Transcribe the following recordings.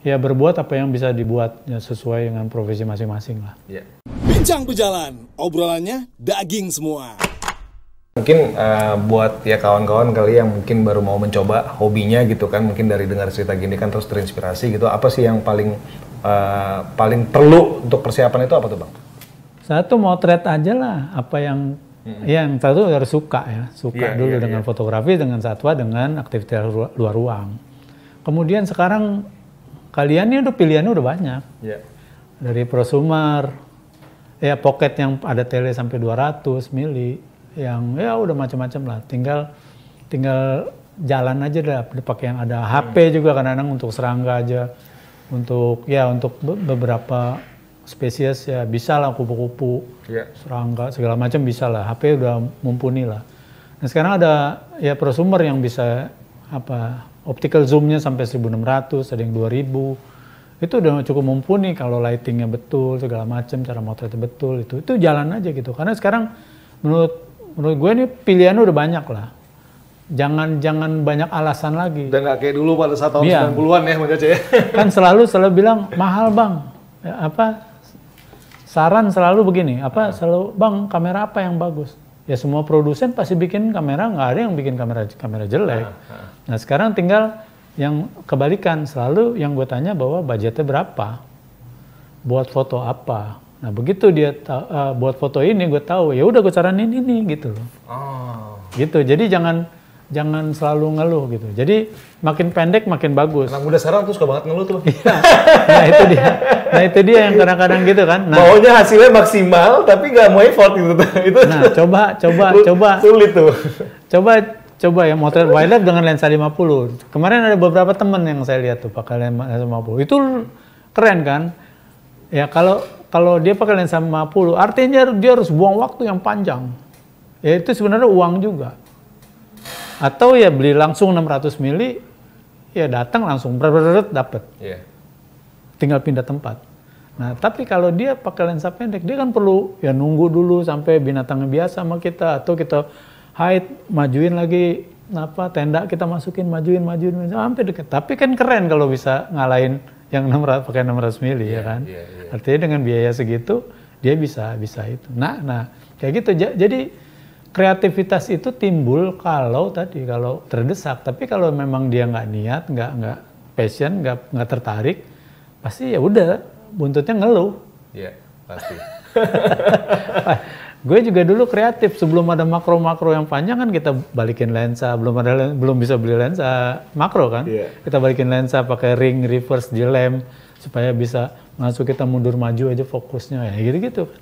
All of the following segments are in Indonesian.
ya berbuat apa yang bisa dibuat ya, sesuai dengan profesi masing-masing lah. Yeah. Bincang Pejalan, obrolannya daging semua. Mungkin buat ya kawan-kawan kali yang mungkin baru mau mencoba hobinya gitu kan, mungkin dari dengar cerita gini kan terus terinspirasi gitu, apa sih yang paling perlu untuk persiapan itu apa tuh Bang? Satu motret aja lah, apa yang yang satu harus suka ya, suka dulu dengan fotografi, dengan satwa, dengan aktivitas luar ruang. Kemudian sekarang kalian ini udah pilihannya udah banyak, dari prosumer, ya pocket yang ada tele sampai 200 mili. Yang ya udah macam-macam lah, tinggal jalan aja dah, pakai yang ada HP juga kadang-kadang untuk serangga aja, untuk beberapa spesies ya bisa lah, kupu-kupu, serangga segala macam bisa lah, HP udah mumpuni lah. Nah sekarang ada ya prosumer yang bisa optical zoomnya sampai 1600, ada yang 2000, itu udah cukup mumpuni kalau lightingnya betul segala macam, cara motretnya betul, itu jalan aja gitu, karena sekarang menurut gue ini pilihannya udah banyak lah. Jangan banyak alasan lagi. Udah nggak kayak dulu pada saat tahun 90-an ya Bang Caca ya. Kan selalu bilang mahal Bang. Ya, saran selalu begini, selalu Bang kamera apa yang bagus? Ya semua produsen pasti bikin kamera, nggak ada yang bikin kamera jelek. Nah sekarang tinggal yang kebalikan, selalu yang gue tanya bahwa budgetnya berapa? Buat foto apa? Nah begitu dia buat foto ini, gue tahu ya udah gue saranin ini gitu loh. Gitu. Jadi jangan selalu ngeluh gitu. Jadi makin pendek makin bagus. Anak muda sekarang tuh suka banget ngeluh tuh. Nah itu dia yang kadang-kadang gitu kan. Nah, maunya hasilnya maksimal tapi nggak mau effort gitu. Nah coba. Sulit tuh. Coba ya motret wildlife dengan lensa 50. Kemarin ada beberapa temen yang saya lihat tuh pakai lensa 50. Itu keren kan? Ya kalau dia pakai lensa 50, artinya dia harus buang waktu yang panjang. Ya itu sebenarnya uang juga. Atau ya beli langsung 600 mili, ya datang langsung dapat. Tinggal pindah tempat. Nah tapi kalau dia pakai lensa pendek, dia kan perlu ya nunggu dulu sampai binatangnya biasa sama kita, atau kita hide, majuin lagi tenda kita masukin, majuin sampai dekat. Tapi kan keren kalau bisa ngalahin yang pakai 600 mili ya kan. Artinya dengan biaya segitu dia bisa itu. Nah kayak gitu. Jadi kreativitas itu timbul kalau terdesak. Tapi kalau memang dia nggak niat, nggak passion, nggak tertarik, pasti ya udah buntutnya ngeluh. Iya pasti. Gue juga dulu kreatif, sebelum ada makro yang panjang kan kita balikin lensa, belum bisa beli lensa makro kan. Kita balikin lensa pakai ring reverse di lem supaya bisa masuk, kita mundur maju aja fokusnya ya gitu kan.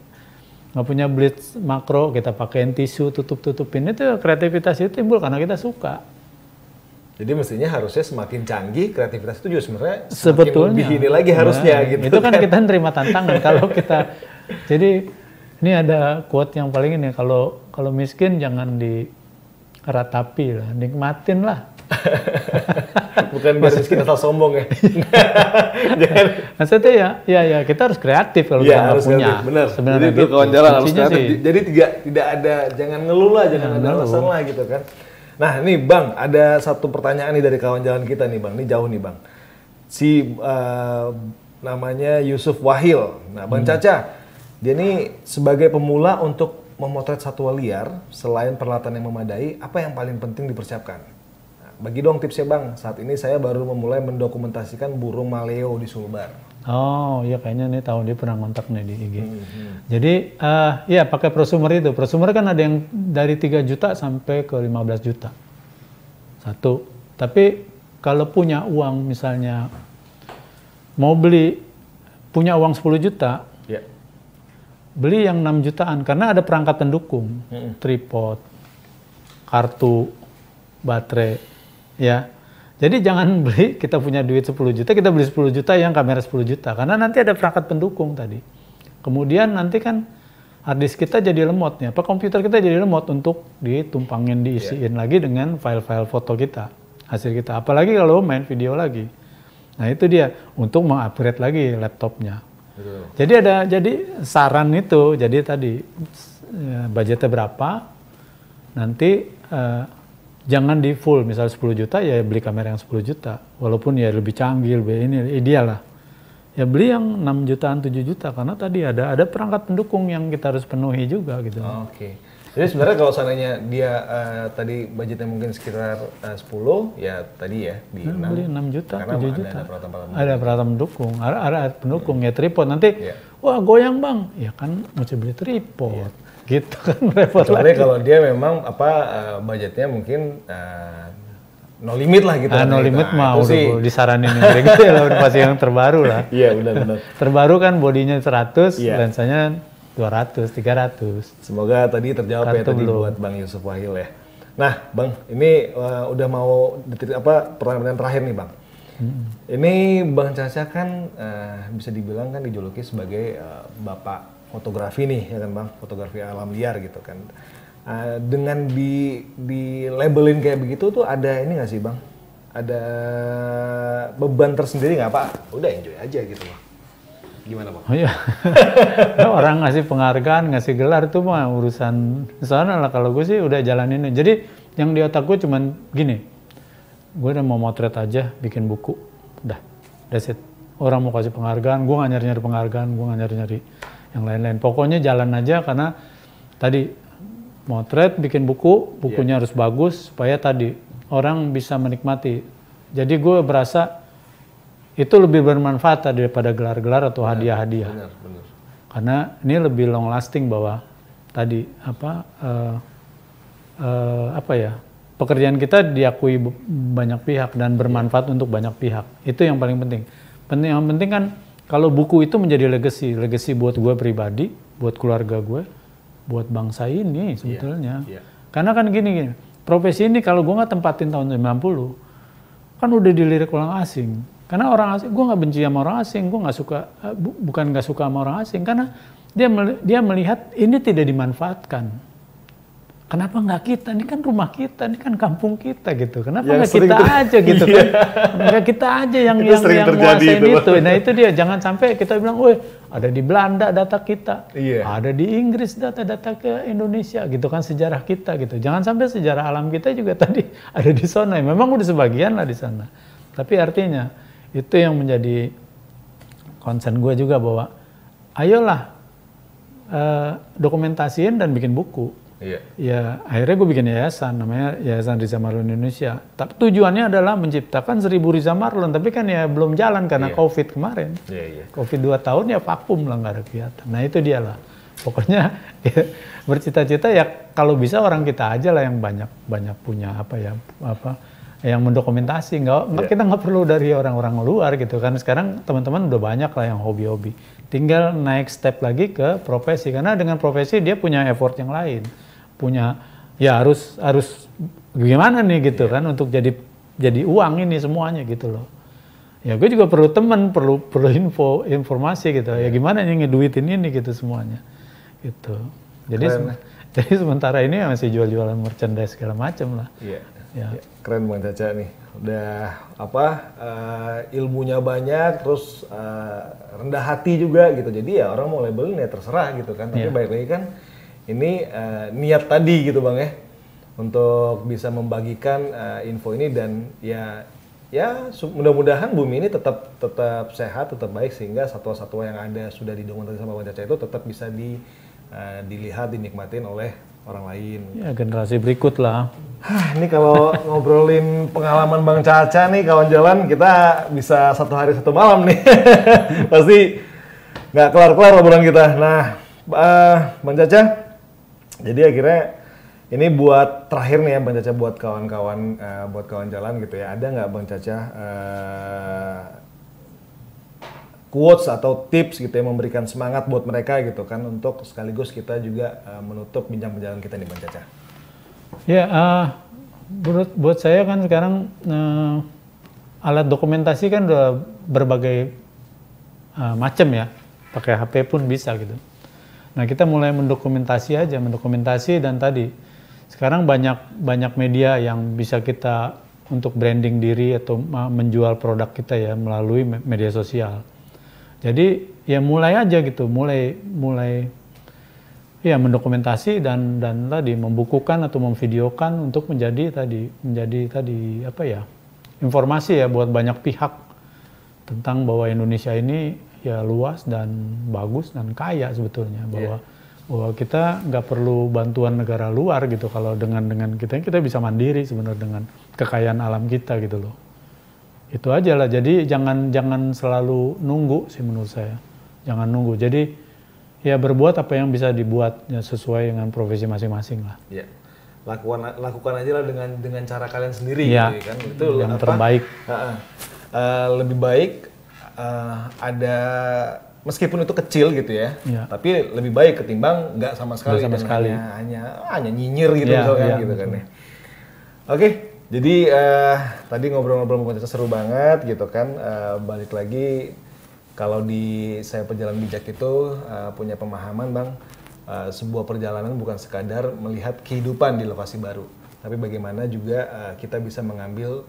Nggak punya blitz makro, kita pakein tisu tutupin, itu kreativitas itu timbul karena kita suka. Jadi mestinya harusnya semakin canggih kreativitas itu juga sebenarnya sebetulnya lebih ini lagi harusnya gitu. Itu kan kita nerima tantangan kalau kita jadi. Ini ada quote yang paling ini, kalau miskin jangan diratapi lah, nikmatin lah. Bukan biar miskin asal sombong ya. Jangan. Maksudnya ya kita harus kreatif kalau kita nggak punya. Benar. Sebenarnya jadi itu gitu. kawan jalan harus kreatif. Sih. Jadi tidak ada, jangan ngeluh lah, jangan ada alasan lah gitu kan. Nah nih Bang, ada satu pertanyaan nih dari kawan jalan kita nih Bang, ini jauh nih Bang. Namanya Yusuf Wahil. Nah Bang Caca, dia ini sebagai pemula untuk memotret satwa liar, selain peralatan yang memadai, apa yang paling penting dipersiapkan? Nah, bagi dong tipsnya Bang, saat ini saya baru memulai mendokumentasikan burung maleo di Sulbar. Oh iya kayaknya nih tahu, dia pernah ngontak nih di IG. Jadi ya pakai prosumer itu. Prosumer kan ada yang dari 3 juta sampai ke 15 juta. Satu. Tapi kalau punya uang misalnya mau punya uang 10 juta, beli yang 6 jutaan karena ada perangkat pendukung, tripod, kartu, baterai, ya. Jadi jangan beli, kita punya duit 10 juta, kita beli 10 juta yang kamera 10 juta, karena nanti ada perangkat pendukung tadi. Kemudian nanti kan hard disk kita jadi lemotnya, komputer kita jadi lemot untuk ditumpangin, diisiin lagi dengan file-file foto kita, hasil kita. Apalagi kalau main video lagi. Nah itu dia, untuk mengupgrade lagi laptopnya. Jadi saran itu, jadi tadi budgetnya berapa, nanti jangan di full, misal 10 juta ya beli kamera yang 10 juta. Walaupun ya lebih canggih, lebih ini ideal lah. Ya beli yang 6 jutaan, 7 juta karena tadi ada perangkat pendukung yang kita harus penuhi juga gitu. Oke. Jadi sebenarnya kalau seandainya dia tadi budgetnya mungkin sekitar 10, ya tadi ya di 6. Beli 6 juta, Karena 7 juta. Ada peralatan pendukung. Ada pendukung ya tripod. Nanti wah goyang bang, ya kan mesti beli tripod. Gitu kan repot kecuali lagi. kalau dia memang budgetnya mungkin no limit lah gitu. No limit mah itu udah sih disaranin yang kayak gitu ya, pasti yang terbaru lah. Iya benar-benar. Terbaru kan bodinya 100, Iya. lensanya 200, 300. Semoga tadi terjawab ya Satu tadi belum. buat Bang Yusuf Wahil ya. Nah, Bang, ini udah mau pertanyaan terakhir nih, Bang. Ini Bang Caca kan bisa dibilang kan dijuluki sebagai bapak fotografi nih, ya kan Bang? Fotografi alam liar gitu kan. Dengan di labelin kayak begitu tuh ada ini nggak sih, Bang? Ada beban tersendiri nggak, Pak? Udah enjoy aja gitu, Bang. Gimana, Bang? Oh iya. Orang ngasih penghargaan, ngasih gelar itu mah urusan sana lah. Kalau gue sih udah jalanin. Jadi yang di otak gue cuman gini. Gue udah mau motret aja, bikin buku. Udah, that's it. Orang mau kasih penghargaan, gue nggak nyari-nyari penghargaan, gue nggak nyari-nyari yang lain-lain. Pokoknya jalan aja karena tadi motret, bikin buku, bukunya harus bagus supaya tadi orang bisa menikmati. Jadi gue berasa itu lebih bermanfaat daripada gelar-gelar atau hadiah-hadiah. Benar. Karena ini lebih long lasting bahwa tadi pekerjaan kita diakui banyak pihak dan bermanfaat untuk banyak pihak. Itu yang paling penting. Yang penting kan kalau buku itu menjadi legacy buat gue pribadi, buat keluarga gue, buat bangsa ini sebetulnya. Karena kan gini, profesi ini kalau gue nggak tempatin tahun 90, kan udah dilirik orang asing. Karena orang asing, gue nggak benci sama orang asing, gue nggak suka, bukan nggak suka sama orang asing, karena dia melihat ini tidak dimanfaatkan. Kenapa nggak kita? Ini kan rumah kita, ini kan kampung kita gitu. Kenapa nggak kita aja gitu kan? Nggak kita aja yang nguasain itu. Nah itu dia, jangan sampai kita bilang, woi ada di Belanda data kita, ada di Inggris data ke Indonesia gitu kan, sejarah kita gitu. Jangan sampai sejarah alam kita juga tadi ada di sana. Memang udah sebagian lah di sana. Tapi artinya itu yang menjadi concern gue juga bahwa ayolah dokumentasiin dan bikin buku. Ya akhirnya gue bikin yayasan namanya Yayasan Riza Marlon Indonesia. Tapi tujuannya adalah menciptakan 1000 Riza Marlon, tapi kan ya belum jalan karena COVID kemarin. COVID 2 tahun ya vakum lah, nggak ada kegiatan. Nah itu dia lah. Pokoknya ya, bercita-cita ya kalau bisa orang kita aja lah yang banyak punya yang mendokumentasi. Kita nggak perlu dari orang-orang luar gitu kan. Sekarang teman-teman udah banyak lah yang hobi-hobi. Tinggal naik step lagi ke profesi, karena dengan profesi dia punya effort yang lain. Punya ya harus gimana nih gitu kan untuk jadi uang ini semuanya gitu loh. Ya gue juga perlu teman, perlu informasi gitu. Ya gimana nih ngeduitin ini gitu semuanya. Gitu. Jadi sementara ini masih jual-jualan merchandise segala macam lah. Ya. Keren Bang Caca nih. Udah ilmunya banyak, terus rendah hati juga gitu. Jadi ya orang mau labelin ya terserah gitu kan. Tapi balik lagi kan ini niat tadi gitu Bang ya, untuk bisa membagikan info ini dan ya mudah-mudahan bumi ini tetap sehat, tetap baik sehingga satwa-satwa yang ada sudah didokumentasi sama Bang Caca itu tetap bisa dilihat, dinikmatin oleh orang lain. Ya generasi berikut lah. Ini kalau ngobrolin pengalaman Bang Caca nih kawan jalan, kita bisa 1 hari 1 malam nih. Pasti nggak kelar-kelar obrolan kita. Nah, Bang Caca, jadi akhirnya ini buat terakhir nih ya Bang Caca buat kawan jalan gitu ya. Ada nggak Bang Caca quotes atau tips gitu ya, memberikan semangat buat mereka gitu kan, untuk sekaligus kita juga menutup bincang perjalanan kita nih Bang Caca. Ya, buat saya kan sekarang alat dokumentasi kan udah berbagai macam ya, pakai HP pun bisa gitu. Nah kita mulai mendokumentasi dan tadi sekarang banyak media yang bisa kita untuk branding diri atau menjual produk kita ya melalui media sosial. Jadi ya mulai aja gitu, mulai ya mendokumentasi dan tadi membukukan atau memvideokan untuk menjadi tadi apa ya, informasi ya buat banyak pihak tentang bahwa Indonesia ini ya luas dan bagus dan kaya sebetulnya, bahwa kita nggak perlu bantuan negara luar gitu. Kalau dengan kita bisa mandiri sebenarnya dengan kekayaan alam kita gitu loh. Itu aja lah. Jadi jangan selalu nunggu sih menurut saya. Jangan nunggu. Jadi ya berbuat apa yang bisa dibuat ya, sesuai dengan profesi masing-masing lah. Ya. Lakukan aja lah dengan cara kalian sendiri ya, gitu kan. Itu yang terbaik. Lebih baik ada meskipun itu kecil gitu ya, tapi lebih baik ketimbang nggak sama sekali, hanya nyinyir gitu misalkan gitu kan ya. Oke, jadi tadi ngobrol-ngobrol sama Caca seru banget gitu kan. Balik lagi kalau di saya perjalanan bijak itu punya pemahaman Bang, sebuah perjalanan bukan sekadar melihat kehidupan di lokasi baru, tapi bagaimana juga kita bisa mengambil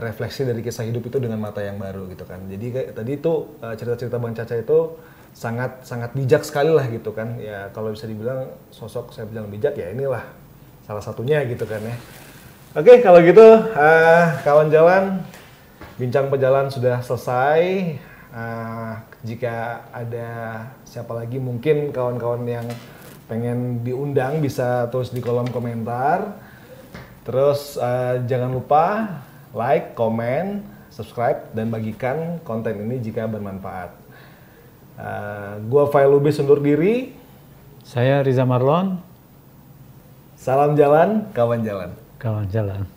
refleksi dari kisah hidup itu dengan mata yang baru gitu kan. Jadi kayak tadi itu cerita-cerita Bang Caca itu sangat bijak sekali lah gitu kan. Ya kalau bisa dibilang sosok saya berjalan bijak ya inilah salah satunya gitu kan ya. Oke, kalau gitu kawan jalan, bincang pejalan sudah selesai. Jika ada siapa lagi mungkin kawan-kawan yang pengen diundang bisa tulis di kolom komentar. Terus jangan lupa like, komen, subscribe, dan bagikan konten ini jika bermanfaat. Gua Fail Lubis undur diri. Saya Riza Marlon. Salam jalan, kawan jalan. Kawan jalan.